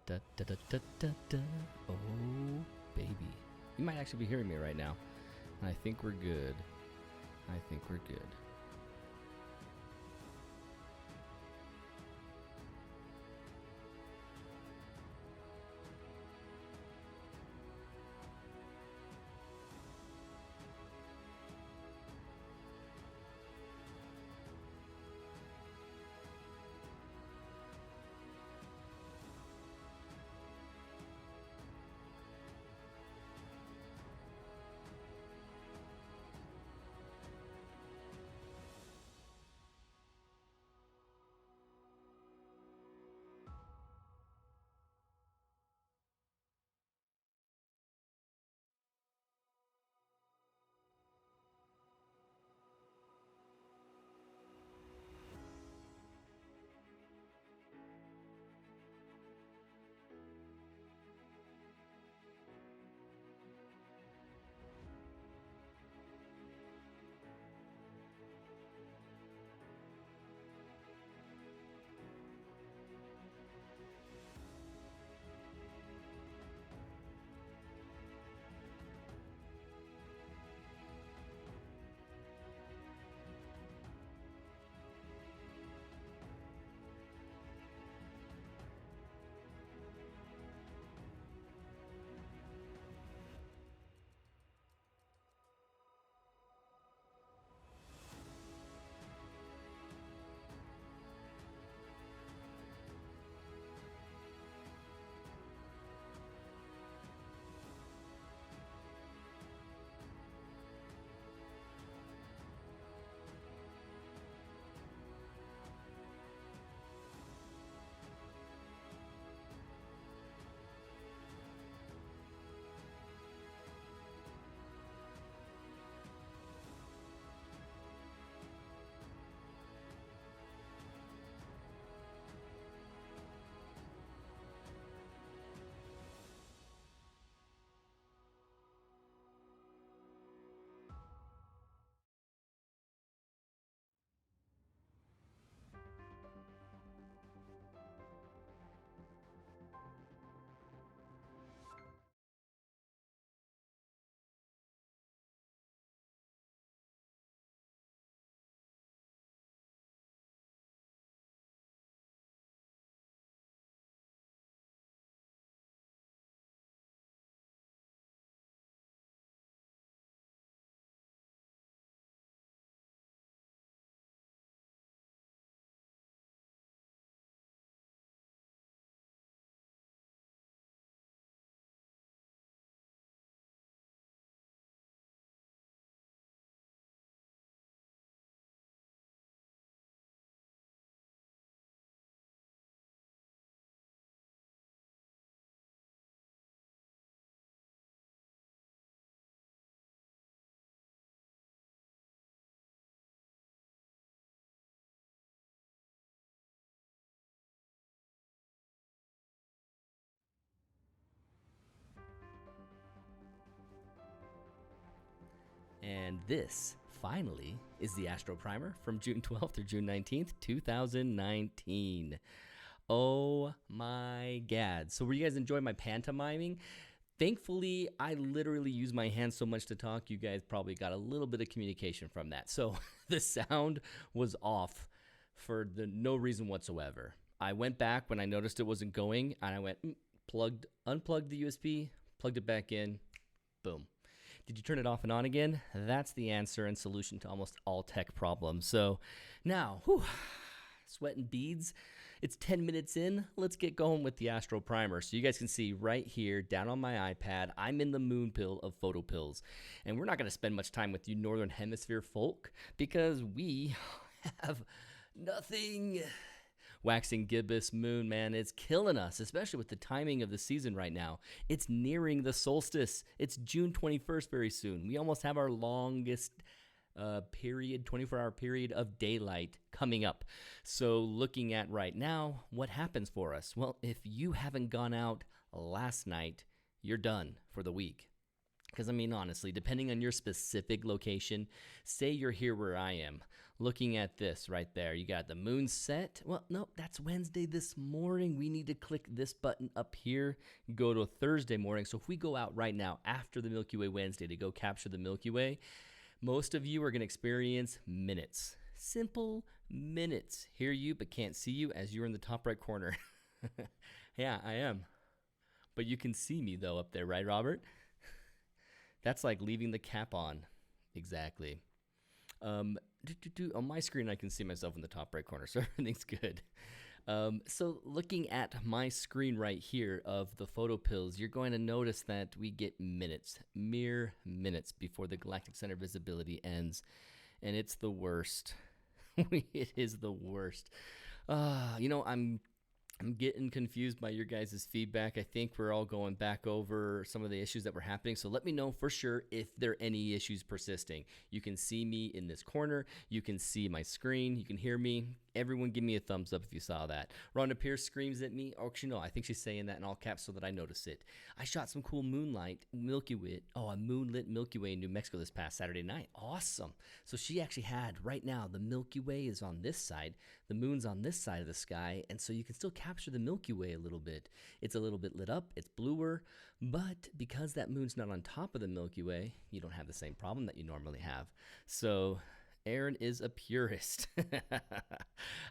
da, da, da, da, da, da, da. Oh, baby. You might actually be hearing me right now. And I think we're good. I think we're good. And this, finally, is the Astro Primer from June 12th through June 19th, 2019. Oh my God. So were you guys enjoying my pantomiming? Thankfully, I literally use my hands so much to talk, you guys probably got a little bit of communication from that. So the sound was off for no reason whatsoever. I went back when I noticed it wasn't going, and I went, unplugged the USB, plugged it back in, boom. Did you turn it off and on again? That's the answer and solution to almost all tech problems. So now, sweat and beads. It's 10 minutes in. Let's get going with the Astro Primer. So you guys can see right here down on my iPad, I'm in the moon pill of photo pills. And we're not going to spend much time with you Northern Hemisphere folk because we have nothing. Waxing gibbous moon, man, it's killing us, especially with the timing of the season right now. It's nearing the solstice. It's June 21st very soon. We almost have our longest 24-hour period of daylight coming up. So looking at right now, what happens for us? Well, if you haven't gone out last night, you're done for the week. Because, I mean, honestly, depending on your specific location, say you're here where I am. looking at this right there, you got the moon set. Well, no, that's Wednesday this morning. We need to click this button up here, go to Thursday morning. So if we go out right now after the Milky Way Wednesday to go capture the Milky Way, most of you are going to experience minutes. Simple minutes. Hear you, but can't see you as you're in the top right corner. Yeah, I am. But you can see me, though, up there, right, Robert? That's like leaving the cap on. Exactly. On my screen, I can see myself in the top right corner, so everything's good. So looking at my screen right here of the photo pills, you're going to notice that we get minutes, mere minutes before the galactic center visibility ends, and it's the worst. It is the worst. I'm getting confused by your guys' feedback. I think we're all going back over some of the issues that were happening. So let me know for sure if there are any issues persisting. You can see me in this corner. You can see my screen. You can hear me. Everyone give me a thumbs up if you saw that. Rhonda Pierce screams at me. Oh, actually, no, I think she's saying that in all caps so that I notice it. I shot some cool moonlit Milky Way in New Mexico this past Saturday night. Awesome. So she actually had, right now, the Milky Way is on this side. The moon's on this side of the sky. And so you can still capture the Milky Way a little bit. It's a little bit lit up. It's bluer. But because that moon's not on top of the Milky Way, you don't have the same problem that you normally have. So Aaron is a purist.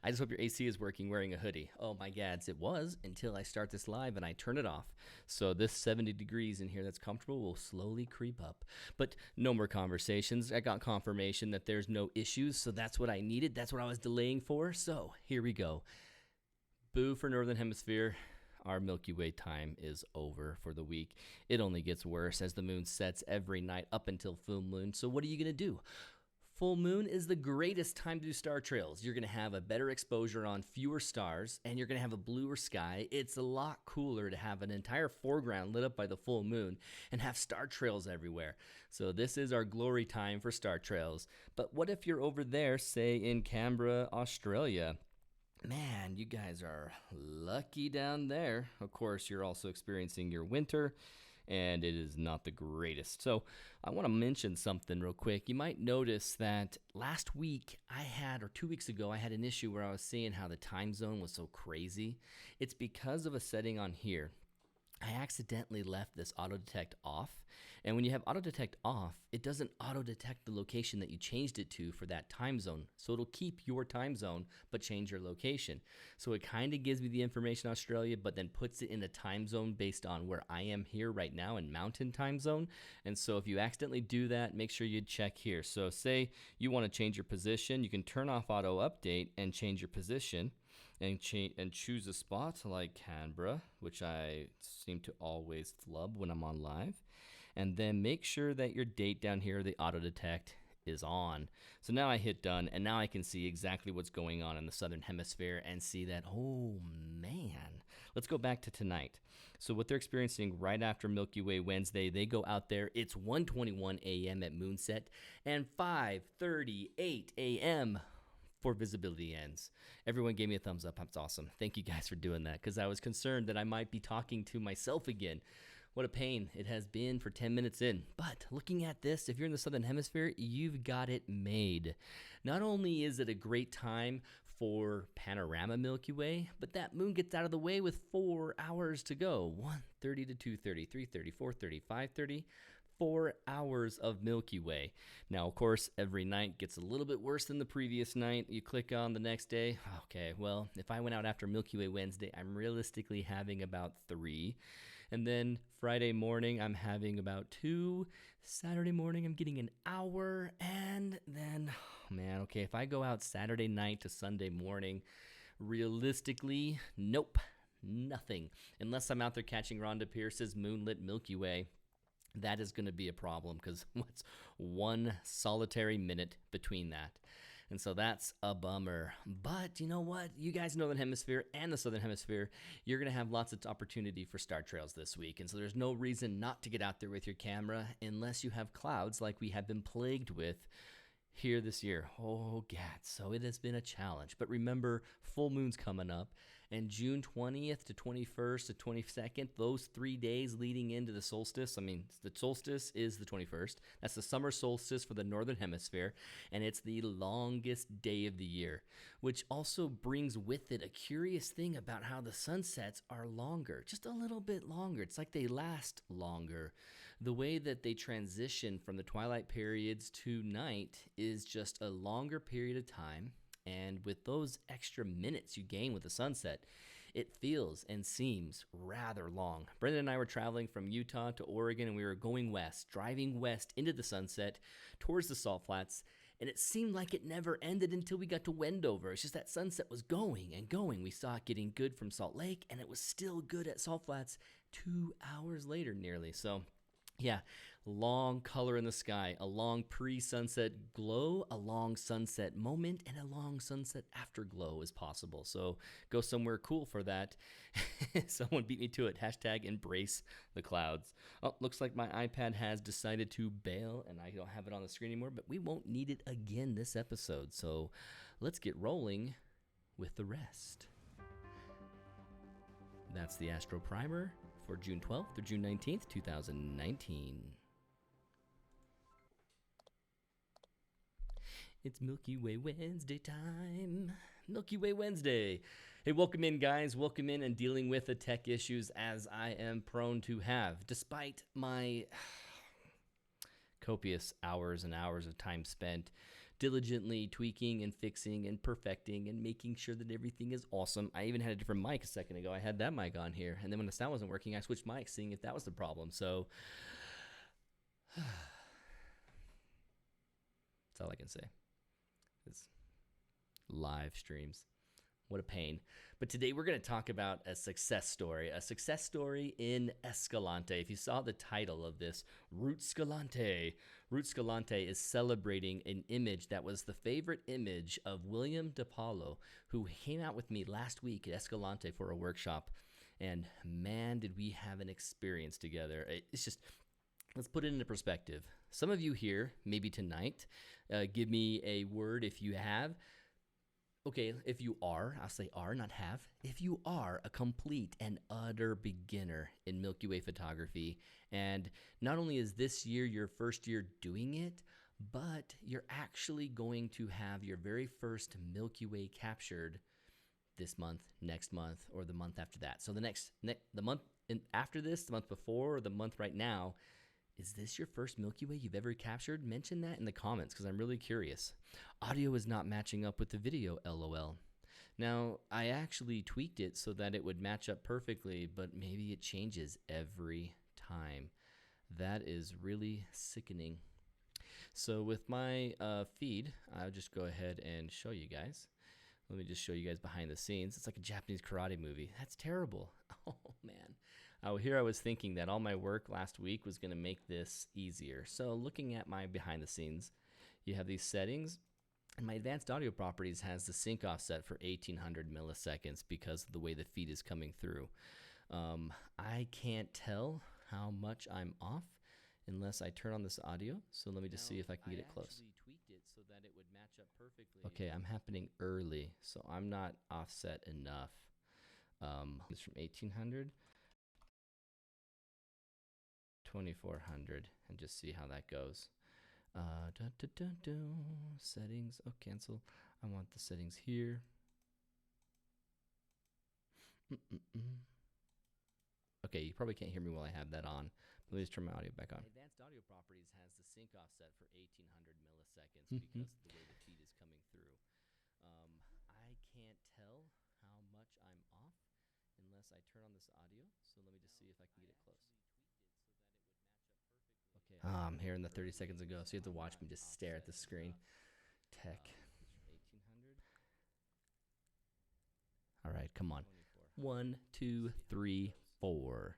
I just hope your AC is working wearing a hoodie. Oh my gads, it was until I start this live and I turn it off. So this 70 degrees in here that's comfortable will slowly creep up. But no more conversations. I got confirmation that there's no issues, so that's what I needed. That's what I was delaying for. So here we go. Boo for Northern Hemisphere. Our Milky Way time is over for the week. It only gets worse as the moon sets every night up until full moon. So what are you going to do? Full moon is the greatest time to do star trails. You're going to have a better exposure on fewer stars, and you're going to have a bluer sky. It's a lot cooler to have an entire foreground lit up by the full moon and have star trails everywhere. So this is our glory time for star trails. But what if you're over there, say in Canberra, Australia? Man, you guys are lucky down there. Of course, you're also experiencing your winter, and it is not the greatest. So I want to mention something real quick. You might notice that last week or 2 weeks ago, I had an issue where I was seeing how the time zone was so crazy. It's because of a setting on here. I accidentally left this auto detect off. And when you have auto detect off, it doesn't auto detect the location that you changed it to for that time zone. So it'll keep your time zone, but change your location. So it kind of gives me the information Australia, but then puts it in a time zone based on where I am here right now in mountain time zone. And so if you accidentally do that, make sure you check here. So say you want to change your position, you can turn off auto update and change your position. And choose a spot like Canberra, which I seem to always flub when I'm on live. And then make sure that your date down here, the auto detect, is on. So now I hit done, and now I can see exactly what's going on in the southern hemisphere and see that, oh man. Let's go back to tonight. So what they're experiencing right after Milky Way Wednesday, they go out there. It's 1:21 a.m. at moonset and 5:38 a.m. for visibility ends. Everyone gave me a thumbs up. That's awesome. Thank you guys for doing that, because I was concerned that I might be talking to myself again. What a pain it has been for 10 minutes in. But looking at this, if you're in the southern hemisphere, you've got it made. Not only is it a great time for panorama Milky Way, but that moon gets out of the way with 4 hours to go. 1:30 to 2:30, 3:30, 4:30, 5:30. 4 hours of Milky Way. Now, of course, every night gets a little bit worse than the previous night. You click on the next day. Okay, well, if I went out after Milky Way Wednesday, I'm realistically having about 3. And then Friday morning, I'm having about 2. Saturday morning, I'm getting an hour. And then, oh man, okay, if I go out Saturday night to Sunday morning, realistically, nope, nothing. Unless I'm out there catching Rhonda Pierce's moonlit Milky Way. That is going to be a problem, because what's 1 solitary minute between that? And so that's a bummer. But you know what? You guys know the hemisphere and the southern hemisphere, you're going to have lots of opportunity for star trails this week. And so there's no reason not to get out there with your camera unless you have clouds like we have been plagued with here this year. Oh, gad. So it has been a challenge. But remember, full moon's coming up. And June 20th to 21st to 22nd, those 3 days leading into the solstice. I mean, the solstice is the 21st. That's the summer solstice for the northern hemisphere. And it's the longest day of the year, which also brings with it a curious thing about how the sunsets are longer, just a little bit longer. It's like they last longer. The way that they transition from the twilight periods to night is just a longer period of time. And with those extra minutes you gain with the sunset, it feels and seems rather long. Brendan and I were traveling from Utah to Oregon, and we were going west, driving west into the sunset towards the Salt Flats. And it seemed like it never ended until we got to Wendover. It's just that sunset was going and going. We saw it getting good from Salt Lake, and it was still good at Salt Flats 2 hours later nearly. So yeah, long color in the sky, a long pre-sunset glow, a long sunset moment, and a long sunset afterglow is possible. So go somewhere cool for that. Someone beat me to it. Hashtag embrace the clouds. Oh, looks like my iPad has decided to bail, and I don't have it on the screen anymore, but we won't need it again this episode. So let's get rolling with the rest. That's the Astro Primer for June 12th through June 19th, 2019. It's Milky Way Wednesday time. Milky Way Wednesday. Hey, welcome in, guys. Welcome in and dealing with the tech issues as I am prone to have. Despite my copious hours and hours of time spent diligently tweaking and fixing and perfecting and making sure that everything is awesome. I even had a different mic a second ago. I had that mic on here, and then when the sound wasn't working, I switched mics, seeing if that was the problem. So that's all I can say. It's live streams. What a pain. But today we're going to talk about a success story in Escalante. If you saw the title of this, Rootscalante is celebrating an image that was the favorite image of William DePaulo, who came out with me last week at Escalante for a workshop. And man, did we have an experience together. It's just, let's put it into perspective. Some of you here, maybe tonight, give me a word if you have. Okay, if you are, I'll say are, not have. If you are a complete and utter beginner in Milky Way photography, and not only is this year your first year doing it, but you're actually going to have your very first Milky Way captured this month, next month, or the month after that. So the month after this, the month before, or the month right now, is this your first Milky Way you've ever captured? Mention that in the comments because I'm really curious. Audio is not matching up with the video, LOL. Now, I actually tweaked it so that it would match up perfectly, but maybe it changes every time. That is really sickening. So with my feed, I'll just go ahead and show you guys. Let me just show you guys behind the scenes. It's like a Japanese karate movie. That's terrible. Oh, man. Here I was thinking that all my work last week was going to make this easier. So looking at my behind the scenes, you have these settings, and my advanced audio properties has the sync offset for 1800 milliseconds because of the way the feed is coming through. I can't tell how much I'm off unless I turn on this audio. So let me just see if I can get it close. Tweaked it so that it would match up perfectly. Okay, I'm happening early, so I'm not offset enough. It's from 1800. 2400 and just see how that goes. Settings. Oh, cancel. I want the settings here. Okay, you probably can't hear me while I have that on. Let me just turn my audio back on. Advanced audio properties has the sync offset for 1800 milliseconds because of the way the feed is coming through. I can't tell how much I'm off unless I turn on this audio. So let me just see if I can get it close. I'm hearing the 30 seconds ago, so you have to watch me just stare at the screen. Tech. All right, come on. 1, 2, 3, 4.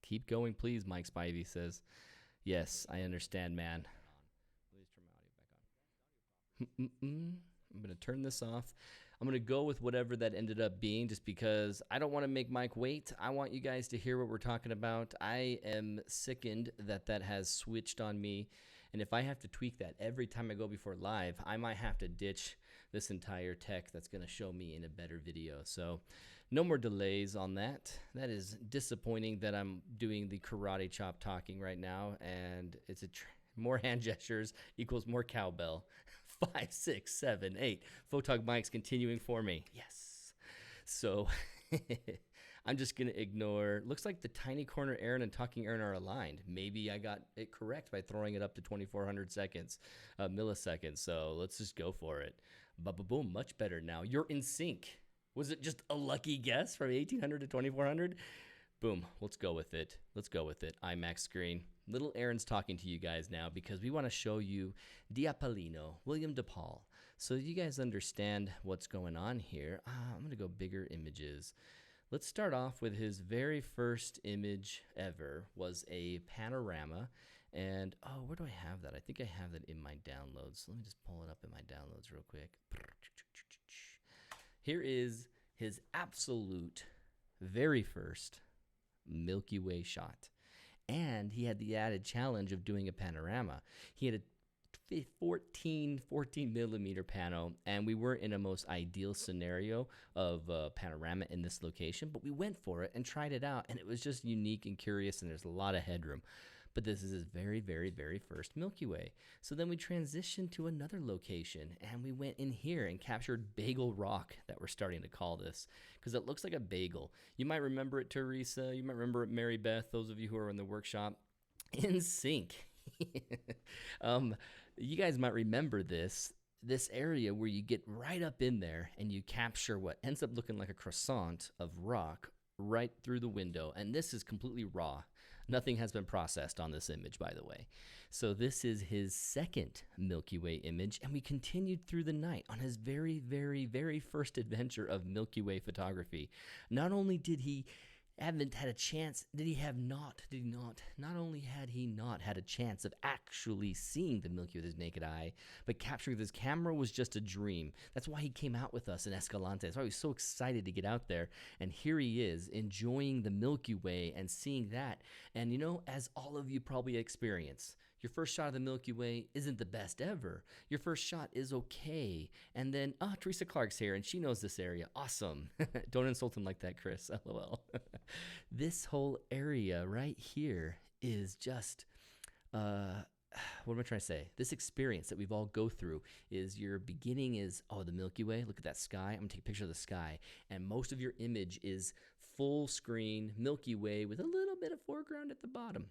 Keep going, please, Mike Spivey says. Yes, I understand, man. I'm going to turn this off. I'm going to go with whatever that ended up being just because I don't want to make Mike wait. I want you guys to hear what we're talking about. I am sickened that that has switched on me. And if I have to tweak that every time I go before live, I might have to ditch this entire tech that's going to show me in a better video. So no more delays on that. That is disappointing that I'm doing the karate chop talking right now, and it's more hand gestures equals more cowbell. 5, 6, 7, 8. Photog Mike's continuing for me. Yes. So I'm just going to ignore. Looks like the tiny corner Aaron and talking Aaron are aligned. Maybe I got it correct by throwing it up to 2400 seconds, milliseconds. So let's just go for it. Ba-ba-boom, much better now. You're in sync. Was it just a lucky guess from 1800 to 2400? Boom, let's go with it. Let's go with it. IMAX screen. Little Aaron's talking to you guys now because we want to show you Diapolino, William DePaul, so you guys understand what's going on here. I'm going to go bigger images. Let's start off with his very first image ever was a panorama. And, oh, where do I have that? I think I have that in my downloads. Let me just pull it up in my downloads real quick. Here is his absolute very first Milky Way shot. And he had the added challenge of doing a panorama. He had a 14 millimeter pano, and we weren't in a most ideal scenario of panorama in this location, but we went for it and tried it out, and it was just unique and curious, and there's a lot of headroom. But this is his very, very, very first Milky Way. So then we transitioned to another location, and we went in here and captured Bagel Rock, that we're starting to call this, because it looks like a bagel. You might remember it, Teresa. You might remember it, Mary Beth, those of you who are in the workshop. In sync. You guys might remember this area where you get right up in there and you capture what ends up looking like a croissant of rock right through the window. And this is completely raw. Nothing has been processed on this image, by the way. So this is his second Milky Way image, and we continued through the night on his very, very, very first adventure of Milky Way photography. Not only did he haven't had a chance, not only had he not had a chance of actually seeing the Milky Way with his naked eye, but capturing this camera was just a dream. That's why he came out with us in Escalante. That's why he was so excited to get out there. And here he is enjoying the Milky Way and seeing that. And you know, as all of you probably experience, your first shot of the Milky Way isn't the best ever. Your first shot is okay. And then, Teresa Clark's here, and she knows this area. Awesome. Don't insult him like that, Chris. LOL. This whole area right here is just, what am I trying to say? This experience that we've all go through is your beginning is, the Milky Way. Look at that sky. I'm going to take a picture of the sky. And most of your image is full screen Milky Way with a little bit of foreground at the bottom.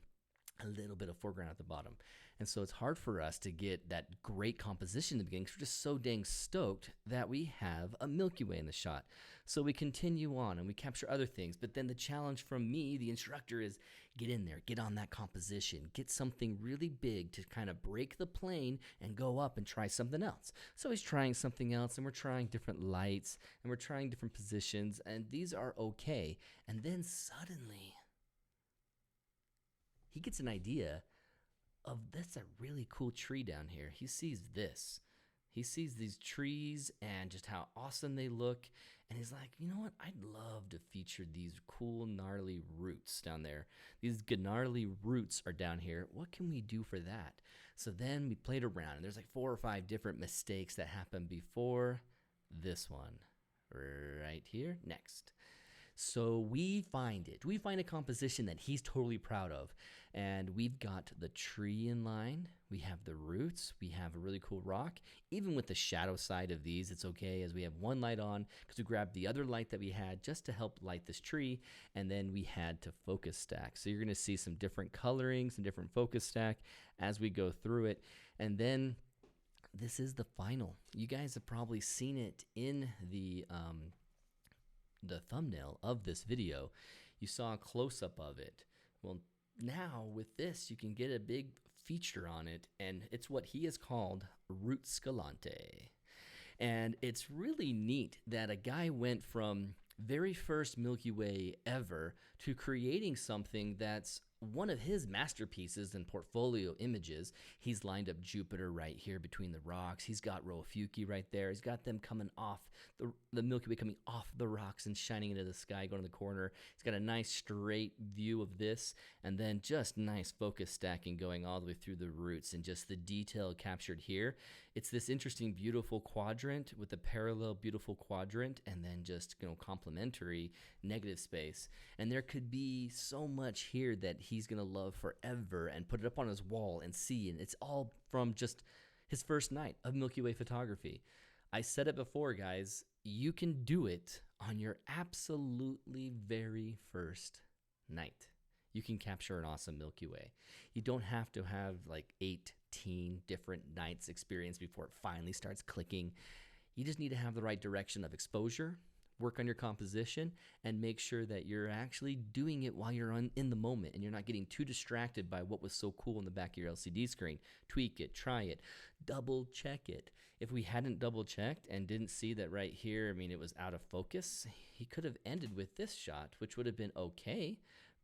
And so it's hard for us to get that great composition in the beginning because we're just so dang stoked that we have a Milky Way in the shot. So we continue on and we capture other things. But then the challenge from me, the instructor, is get in there, get on that composition, get something really big to kind of break the plane and go up and try something else. So he's trying something else, and we're trying different lights, and we're trying different positions, and these are okay. And then suddenly he gets an idea of that's a really cool tree down here. He sees this. He sees these trees and just how awesome they look. And he's like, you know what? I'd love to feature these cool, gnarly roots down there. These gnarly roots are down here. What can we do for that? So then we played around, and there's like 4 or 5 different mistakes that happened before this one. Right here, next. So we find a composition that he's totally proud of. And we've got the tree in line. We have the roots. We have a really cool rock. Even with the shadow side of these, it's okay as we have one light on because we grabbed the other light that we had just to help light this tree. And then we had to focus stack. So you're going to see some different coloring, some different focus stack as we go through it. And then this is the final. You guys have probably seen it in the thumbnail of this video. You saw a close-up of it. Well, now with this, you can get a big feature on it, and it's what he has called Rootscalante. And it's really neat that a guy went from very first Milky Way ever to creating something that's one of his masterpieces and portfolio images. He's lined up Jupiter right here between the rocks. He's got Ophiuchi right there. He's got them coming off, the Milky Way coming off the rocks and shining into the sky, going to the corner. He's got a nice straight view of this, and then just nice focus stacking going all the way through the roots, and just the detail captured here. It's this interesting, beautiful quadrant with a parallel, beautiful quadrant, and then just, complementary negative space. And there could be so much here that he's going to love forever and put it up on his wall and see. And it's all from just his first night of Milky Way photography. I said it before, guys, you can do it on your absolutely very first night. You can capture an awesome Milky Way. You don't have to have like 18 different nights experience before it finally starts clicking. You just need to have the right direction of exposure, work on your composition, and make sure that you're actually doing it while you're in the moment and you're not getting too distracted by what was so cool in the back of your LCD screen. Tweak it, try it, double check it. If we hadn't double checked and didn't see that right here, it was out of focus, he could have ended with this shot, which would have been okay.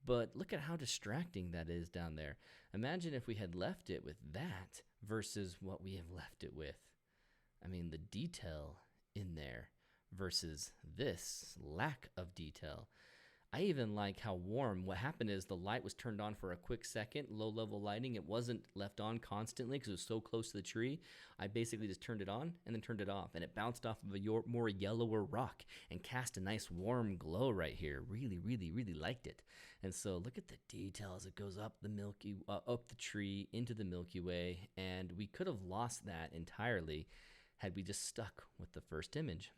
But look at how distracting that is down there. Imagine if we had left it with that versus what we have left it with. The detail in there versus this lack of detail. I even like how warm. What happened is the light was turned on for a quick second, low level lighting. It wasn't left on constantly because it was so close to the tree. I basically just turned it on and then turned it off, and it bounced off of a more yellower rock and cast a nice warm glow right here. Really, really, really liked it. And so look at the detail as it goes up up the tree into the Milky Way, and we could have lost that entirely had we just stuck with the first image.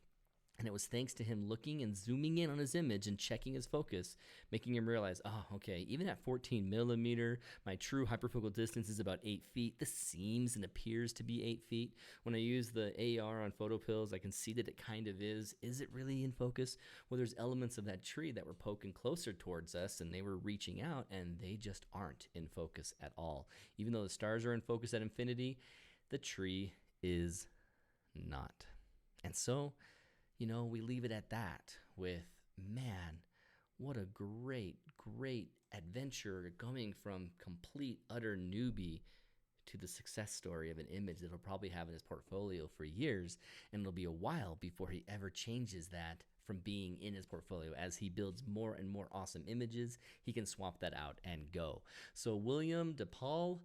And it was thanks to him looking and zooming in on his image and checking his focus, making him realize, okay, even at 14 millimeter, my true hyperfocal distance is about 8 feet. This seems and appears to be 8 feet. When I use the AR on photo pills, I can see that it kind of is. Is it really in focus? Well, there's elements of that tree that were poking closer towards us, and they were reaching out, and they just aren't in focus at all. Even though the stars are in focus at infinity, the tree is not. And so, we leave it at that with, man, what a great, great adventure going from complete, utter newbie to the success story of an image that he'll probably have in his portfolio for years, and it'll be a while before he ever changes that from being in his portfolio. As he builds more and more awesome images, he can swap that out and go. So William DePaulo,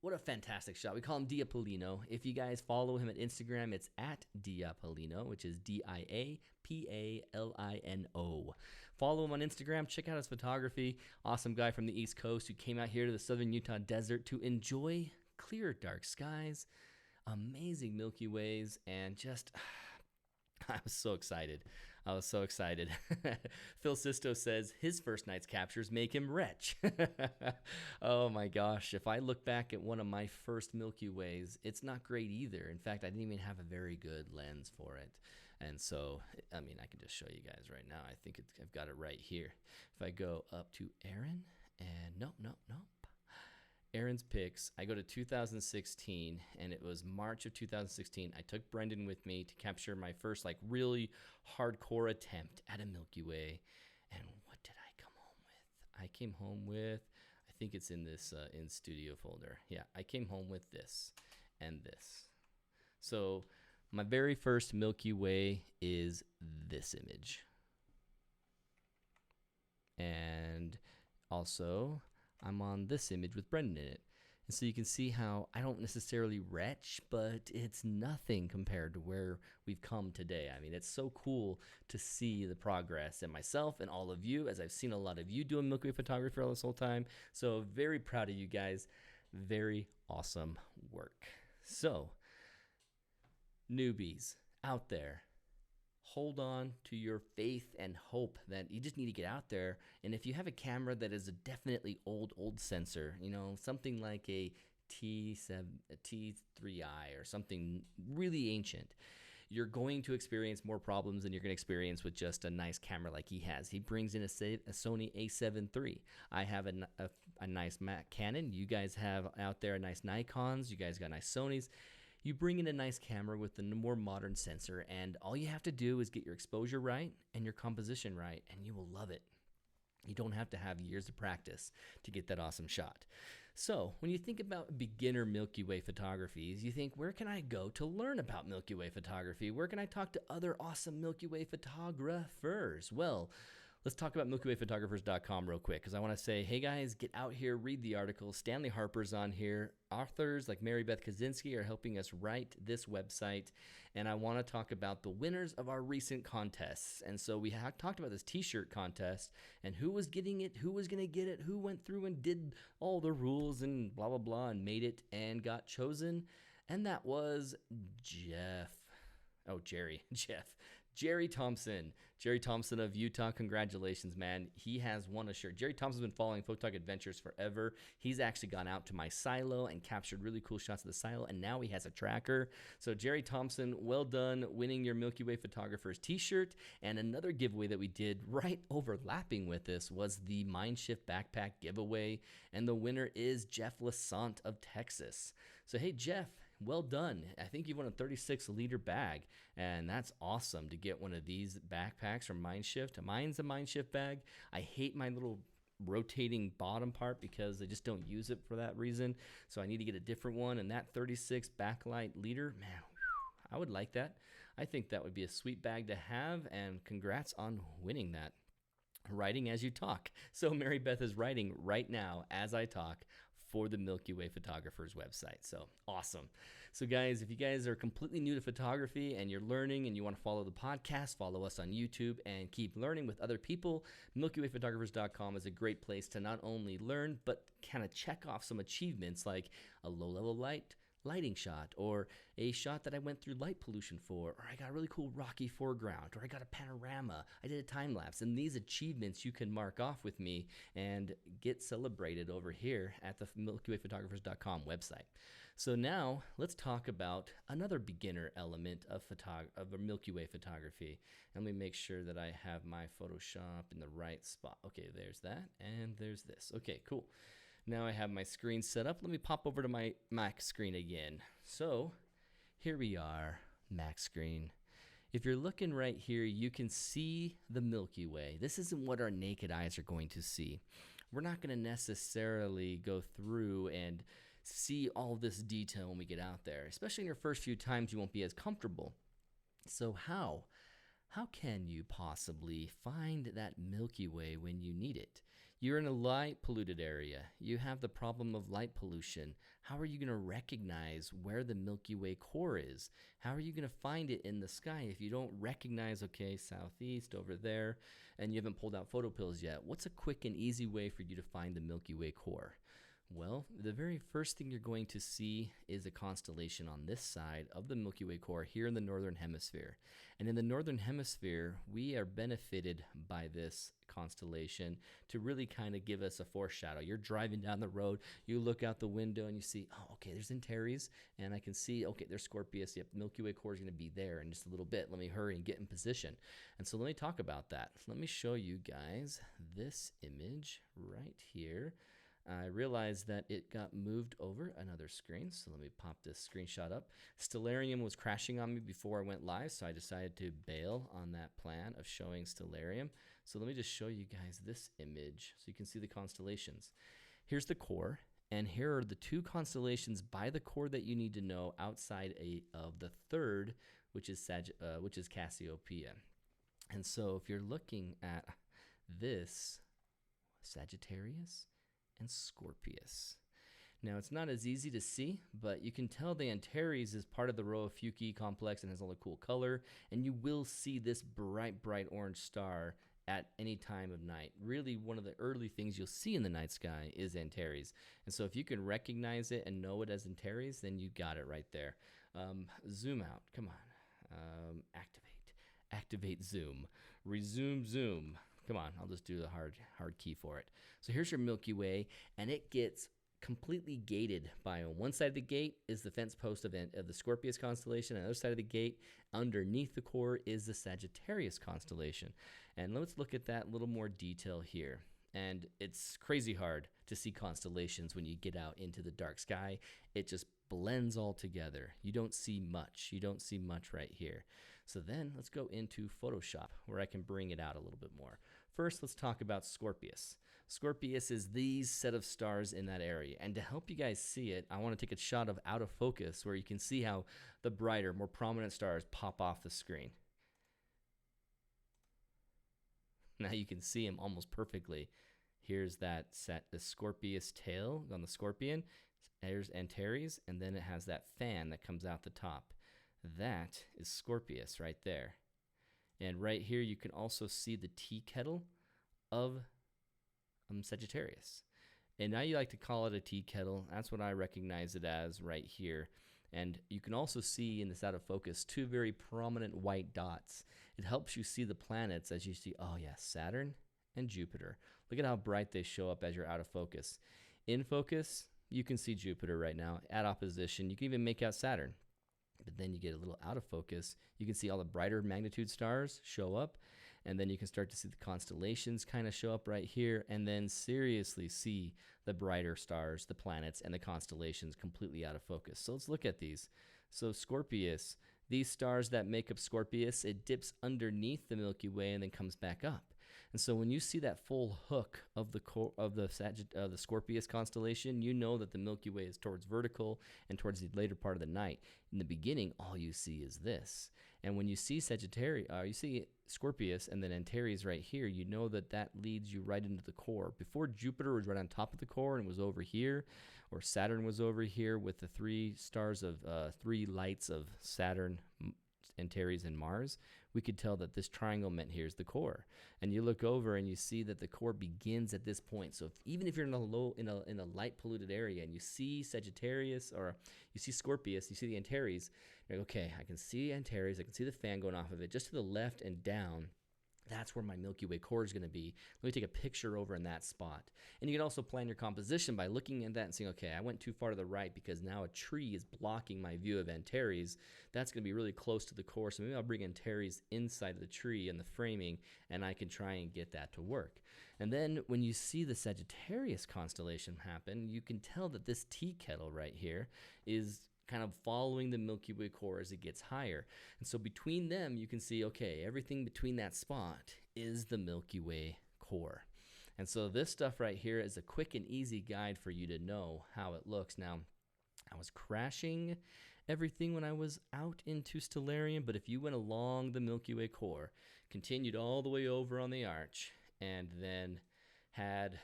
what a fantastic shot. We call him Diapolino. If you guys follow him at Instagram, it's at Diapolino, which is Diapalino. Follow him on Instagram. Check out his photography. Awesome guy from the East Coast who came out here to the southern Utah desert to enjoy clear, dark skies, amazing Milky Ways, and just... I was so excited. Phil Sisto says his first night's captures make him wretch. Oh my gosh. If I look back at one of my first Milky Ways, it's not great either. In fact, I didn't even have a very good lens for it. And so, I can just show you guys right now. I think I've got it right here. If I go up to Aaron, and nope. Aaron's pics, I go to 2016, and it was March of 2016. I took Brendan with me to capture my first really hardcore attempt at a Milky Way. And what did I come home with? I came home with, I think it's in this in studio folder. Yeah, I came home with this and this. So my very first Milky Way is this image. And also, I'm on this image with Brendan in it. And so you can see how I don't necessarily retch, but it's nothing compared to where we've come today. It's so cool to see the progress in myself and all of you, as I've seen a lot of you doing Milky Way photography all this whole time. So very proud of you guys. Very awesome work. So, newbies out there, hold on to your faith and hope that you just need to get out there. And if you have a camera that is a definitely old sensor, something like a T3i or something really ancient, you're going to experience more problems than you're going to experience with just a nice camera like he has. He brings in a Sony a7 III. I have a nice Canon. You guys have out there a nice Nikons. You guys got nice Sonys. You bring in a nice camera with a more modern sensor, and all you have to do is get your exposure right and your composition right, and you will love it. You don't have to have years of practice to get that awesome shot. So when you think about beginner Milky Way photographies, you think, where can I go to learn about Milky Way photography? Where can I talk to other awesome Milky Way photographers? Well, let's talk about MilkyWayPhotographers.com real quick, because I want to say, hey guys, get out here, read the article. Stanley Harper's on here. Authors like Mary Beth Kaczynski are helping us write this website, and I want to talk about the winners of our recent contests. And so we talked about this t-shirt contest and who was getting it, who was going to get it, who went through and did all the rules and blah, blah, blah, and made it and got chosen. And that was Jerry Thompson. Jerry Thompson of Utah, congratulations, man. He has won a shirt. Jerry Thompson's been following Photog Adventures forever. He's actually gone out to my silo and captured really cool shots of the silo, and now he has a tracker. So Jerry Thompson, well done winning your Milky Way Photographers t-shirt. And another giveaway that we did right overlapping with this was the Mindshift backpack giveaway, and the winner is Jeff Lassant of Texas. So hey, Jeff, well done. I think you won a 36-liter bag, and that's awesome to get one of these backpacks from Mindshift. Mine's a Mindshift bag. I hate my little rotating bottom part because I just don't use it for that reason, so I need to get a different one. And that 36 backlight liter, man, I would like that. I think that would be a sweet bag to have, and congrats on winning that. Writing as you talk. So Mary Beth is writing right now as I talk for the Milky Way Photographers website. So awesome. So guys, if you guys are completely new to photography and you're learning and you want to follow the podcast, follow us on YouTube and keep learning with other people, MilkyWayPhotographers.com is a great place to not only learn, but kind of check off some achievements like a low-level lighting shot, or a shot that I went through light pollution for, or I got a really cool rocky foreground, or I got a panorama, I did a time lapse. And these achievements you can mark off with me and get celebrated over here at the MilkyWayPhotographers.com website. So now let's talk about another beginner element of Milky Way photography. And let me make sure that I have my Photoshop in the right spot. Okay, there's that, and there's this. Okay, cool. Now I have my screen set up. Let me pop over to my Mac screen again. So here we are, Mac screen. If you're looking right here, you can see the Milky Way. This isn't what our naked eyes are going to see. We're not going to necessarily go through and see all this detail when we get out there. Especially in your first few times, you won't be as comfortable. So how can you possibly find that Milky Way when you need it? You're in a light polluted area. You have the problem of light pollution. How are you going to recognize where the Milky Way core is? How are you going to find it in the sky if you don't recognize, okay, southeast over there, and you haven't pulled out photo pills yet? What's a quick and easy way for you to find the Milky Way core? Well, the very first thing you're going to see is a constellation on this side of the Milky Way core here in the Northern Hemisphere. And in the Northern Hemisphere, we are benefited by this constellation to really kind of give us a foreshadow. You're driving down the road, you look out the window and you see, oh, okay, there's Antares, and I can see, okay, there's Scorpius. Yep, Milky Way core is going to be there in just a little bit. Let me hurry and get in position. And so let me talk about that. Let me show you guys this image right here. I realized that it got moved over another screen, so let me pop this screenshot up. Stellarium was crashing on me before I went live, so I decided to bail on that plan of showing Stellarium. So let me just show you guys this image so you can see the constellations. Here's the core, and here are the two constellations by the core that you need to know outside of the third, which is Cassiopeia. And so if you're looking at this, Sagittarius and Scorpius. Now it's not as easy to see, but you can tell the Antares is part of the Rho Ophiuchi complex and has all the cool color, and you will see this bright orange star at any time of night. Really, one of the early things you'll see in the night sky is Antares. And so if you can recognize it and know it as Antares, then you got it right there. Zoom out, come on. Activate zoom. Resume zoom. Come on, I'll just do the hard key for it. So here's your Milky Way, and it gets completely gated by, on one side of the gate is the fence post of the Scorpius constellation, and the other side of the gate underneath the core is the Sagittarius constellation. And let's look at that little more detail here. And it's crazy hard to see constellations when you get out into the dark sky. It just blends all together. You don't see much. You don't see much right here. So then let's go into Photoshop where I can bring it out a little bit more. first, let's talk about Scorpius. Scorpius is these set of stars in that area. And to help you guys see it, I want to take a shot of out of focus where you can see how the brighter, more prominent stars pop off the screen. Now you can see them almost perfectly. Here's the Scorpius tail on the scorpion. There's Antares, and then it has that fan that comes out the top. That is Scorpius right there. And right here you can also see the tea kettle of Sagittarius. And now you like to call it a tea kettle. That's what I recognize it as right here. And you can also see in this out of focus 2 very prominent white dots. It helps you see the planets as you see, oh yeah, Saturn and Jupiter. Look at how bright they show up as you're out of focus. In focus, you can see Jupiter right now. At opposition, you can even make out Saturn. But then you get a little out of focus. You can see all the brighter magnitude stars show up. And then you can start to see the constellations kind of show up right here. And then seriously see the brighter stars, the planets, and the constellations completely out of focus. So let's look at these. So Scorpius, these stars that make up Scorpius, it dips underneath the Milky Way and then comes back up. And so when you see that full hook of the Scorpius constellation, you know that the Milky Way is towards vertical and towards the later part of the night. In the beginning, all you see is this. And when you see you see Scorpius and then Antares right here, you know that leads you right into the core. Before, Jupiter was right on top of the core and was over here, or Saturn was over here with the 3 stars of 3 lights of Saturn, Antares, and Mars. We could tell that this triangle meant here's the core. And you look over and you see that the core begins at this point. So even if you're in a light polluted area and you see Sagittarius or you see Scorpius, you see the Antares, you're like, okay, I can see Antares, I can see the fan going off of it. Just to the left and down, that's where my Milky Way core is going to be. Let me take a picture over in that spot. And you can also plan your composition by looking at that and saying, okay, I went too far to the right because now a tree is blocking my view of Antares. That's going to be really close to the core, so maybe I'll bring Antares inside of the tree and the framing, and I can try and get that to work. And then when you see the Sagittarius constellation happen, you can tell that this tea kettle right here is kind of following the Milky Way core as it gets higher. And so between them, you can see, okay, everything between that spot is the Milky Way core. And so this stuff right here is a quick and easy guide for you to know how it looks. Now, I was crashing everything when I was out into Stellarium, but if you went along the Milky Way core, continued all the way over on the arch, and then had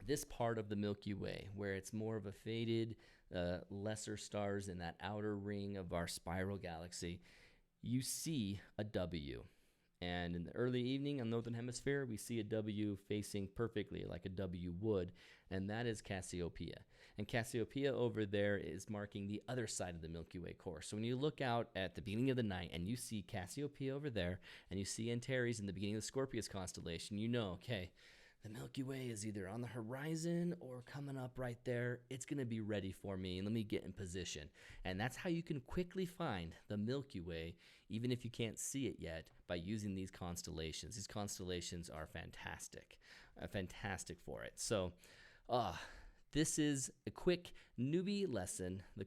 this part of the Milky Way where it's more of a faded, lesser stars in that outer ring of our spiral galaxy, you see a W. And in the early evening on the northern hemisphere, we see a W facing perfectly like a W would, and that is Cassiopeia. And Cassiopeia over there is marking the other side of the Milky Way core. So when you look out at the beginning of the night and you see Cassiopeia over there, and you see Antares in the beginning of the Scorpius constellation, you know, okay, the Milky Way is either on the horizon or coming up right there. It's going to be ready for me, and let me get in position. And that's how you can quickly find the Milky Way, even if you can't see it yet, by using these constellations. These constellations are fantastic for it. So, this is a quick newbie lesson, the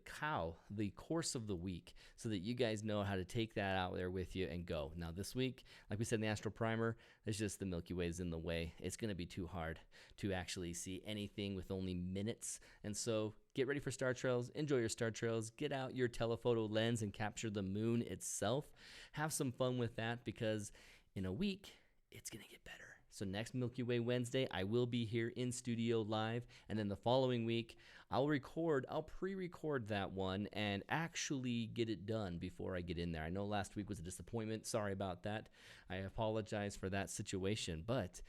course of the week, so that you guys know how to take that out there with you and go. Now this week, like we said in the Astro Primer, there's just the Milky Way is in the way. It's going to be too hard to actually see anything with only minutes. And so get ready for star trails, enjoy your star trails, get out your telephoto lens and capture the moon itself. Have some fun with that because in a week, it's going to get better. So next Milky Way Wednesday, I will be here in studio live. And then the following week, I'll pre-record that one and actually get it done before I get in there. I know last week was a disappointment. Sorry about that. I apologize for that situation. But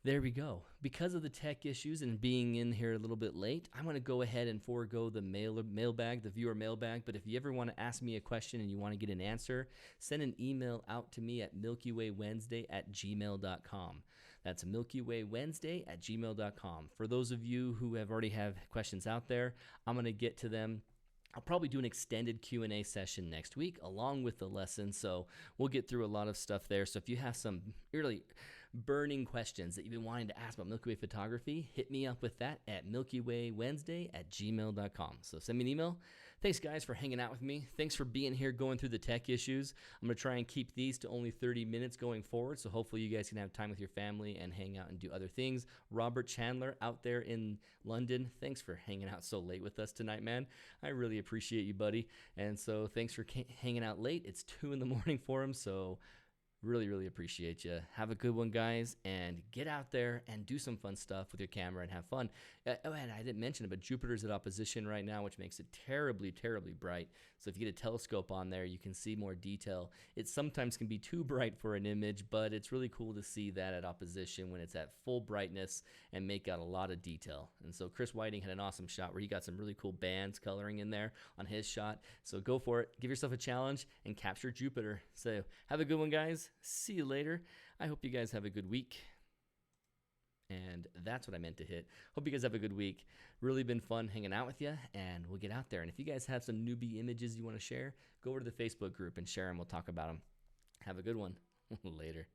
there we go. Because of the tech issues and being in here a little bit late, I'm going to go ahead and forego the mailbag, the viewer mailbag. But if you ever want to ask me a question and you want to get an answer, send an email out to me at milkywaywednesday@gmail.com. That's milkywaywednesday@gmail.com. For those of you who already have questions out there, I'm going to get to them. I'll probably do an extended Q&A session next week along with the lesson, so we'll get through a lot of stuff there. So if you have some really burning questions that you've been wanting to ask about Milky Way photography, hit me up with that at milkywaywednesday@gmail.com. So send me an email. Thanks, guys, for hanging out with me. Thanks for being here going through the tech issues. I'm going to try and keep these to only 30 minutes going forward, so hopefully you guys can have time with your family and hang out and do other things. Robert Chandler out there in London, thanks for hanging out so late with us tonight, man. I really appreciate you, buddy. And so thanks for hanging out late. It's 2 in the morning for him, so really appreciate you. Have a good one, guys, and get out there and do some fun stuff with your camera and have fun. Oh, and I didn't mention it, but Jupiter's at opposition right now, which makes it terribly bright. So if you get a telescope on there, you can see more detail. It sometimes can be too bright for an image, but it's really cool to see that at opposition when it's at full brightness and make out a lot of detail. And so Chris Whiting had an awesome shot where he got some really cool bands coloring in there on his shot. So go for it. Give yourself a challenge and capture Jupiter. So have a good one, guys. See you later. I hope you guys have a good week. And that's what I meant to hit. Hope you guys have a good week. Really been fun hanging out with you, and we'll get out there. And if you guys have some newbie images you want to share, go over to the Facebook group and share them. We'll talk about them. Have a good one. Later.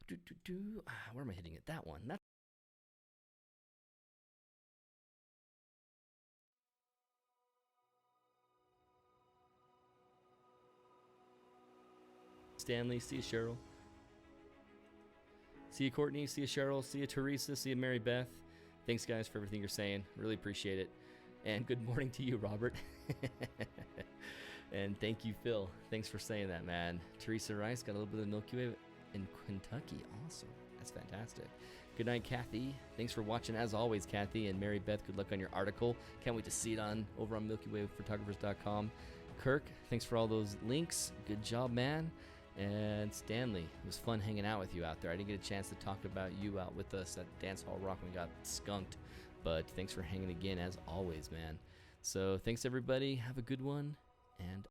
Where am I hitting it? That one. That's Stanley. See you, Cheryl. See you, Courtney. See you, Cheryl. See you, Teresa. See you, Mary Beth. Thanks, guys, for everything you're saying. Really appreciate it. And good morning to you, Robert. And thank you, Phil. Thanks for saying that, man. Teresa Rice got a little bit of Milky Way in Kentucky. Awesome. That's fantastic. Good night, Kathy. Thanks for watching, as always, Kathy. And Mary Beth, good luck on your article. Can't wait to see it over on MilkyWayPhotographers.com. Kirk, thanks for all those links. Good job, man. And Stanley, it was fun hanging out with you out there. I didn't get a chance to talk about you out with us at Dance Hall Rock when we got skunked, but thanks for hanging again, as always, man. So thanks, everybody. Have a good one, and